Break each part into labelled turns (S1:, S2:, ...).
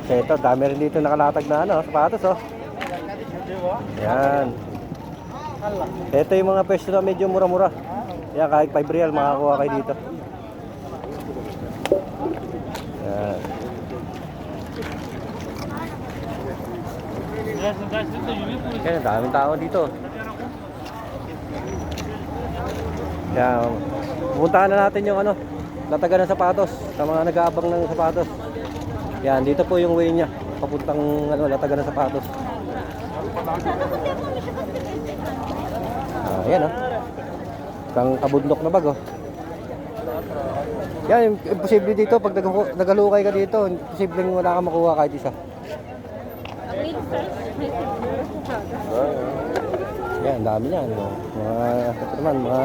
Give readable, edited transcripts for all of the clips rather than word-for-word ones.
S1: Ito, dami rin dito nakalatag na ano, sapatos oh. Yan. Ito yung mga pwesto na medyo mura-mura. Yan, kahit 5 real makakuha kayo dito. Yan. Yan, daming tao dito. Yan. Pupuntahan na natin yung ano, latagan ng sapatos, sa mga nag-aabang ng sapatos. Yan, dito po yung way niya, papuntang ano, latagan ng sapatos. Yan oh. Kang kabundok na bag oh. Yan, imposible dito pag nagalukay ka dito, imposibleng wala kang makuha kahit isa. Yan, dami niyan oh. Ito naman, mga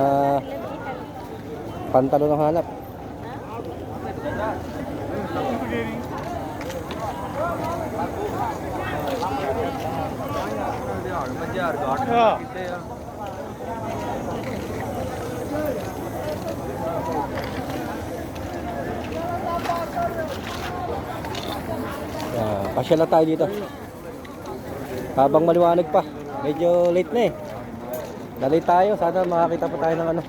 S1: pantalon ang hanap. Pasyala tayo dito. Habang maliwanag pa. Medyo late na eh. Nalate tayo. Sana makakita pa tayo ng ano,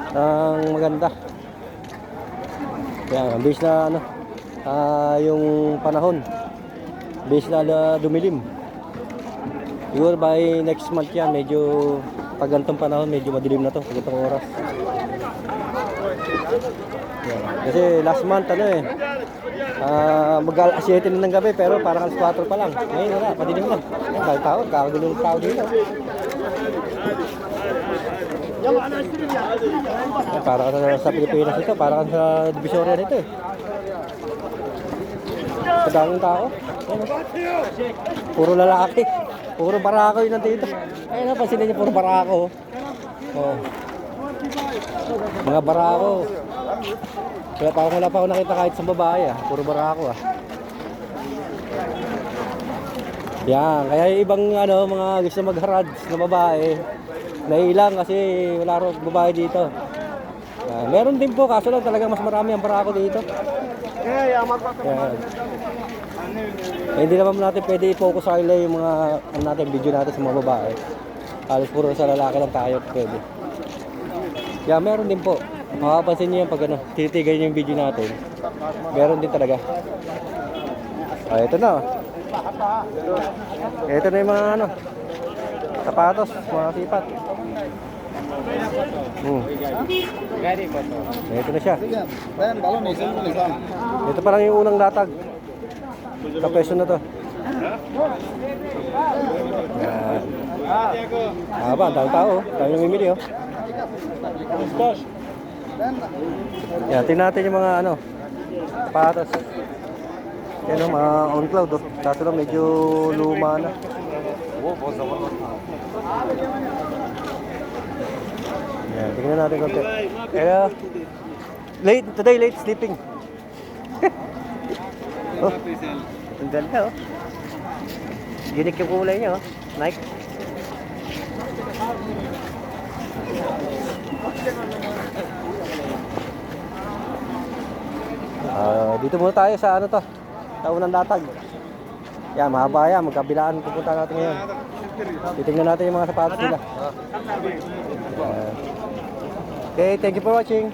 S1: ng maganda. Yan, ang bilis na ano, yung panahon. Bilis na dumilim. Siguro by next month yan, medyo pag ganitong panahon, medyo madilim na to, pag itong oras. Yan. Kasi last month ano eh, mag-alas 7 na ng gabi pero parang alas 4 pa lang. Ngayon wala, padilim na. Yan, dahil tao, kakagulong tao dito. Yan, parang sa Pilipinas ito, parang sa Divisoria nito eh. Sa daming tao. Yan, puro lalaki. Puro barako yun nandito. Ayun, pansinin niyo, puro barako. Oh. Mga barako. Wala pa ako nakita kahit sa babae ah. Puro barako ah. Yan, kaya yung ibang ano, mga gusto mag-harads na babae, nailang kasi wala rin babae dito. Meron din po, kaso lang talagang mas marami ang barako dito. Yan. Hindi naman natin pwede i-focus sa kanila yung mga ano natin, video natin sa mga babae. Halos puro sa lalaki lang tayo pwede. Kaya meron din po. Makapansin niyo yan pag ano, tititigay niyo yung video natin. Meron din talaga. Ito na. Ito na yung mga ano, sapatos, mga sipat. Ito na siya. Ito pa lang yung unang latag. Sa peso na to. Yan. Haba, ang daming tao. Dami nang mimili oh. Yan, tingnan natin yung mga ano, sapatos. Yan oh, mga on cloud oh. Kaso lang medyo luma na. Yan, tingnan natin konti. Kaya, today late sleeping. Oh, ang ganda oh. Unique yung kulay niya oh. Nike. Dito muna tayo sa ano to, sa unang latag. Yan, mahaba yan, magkabilaan pupunta natin ngayon. Titingnan natin yung mga sapatos nila. Okay, thank you for watching.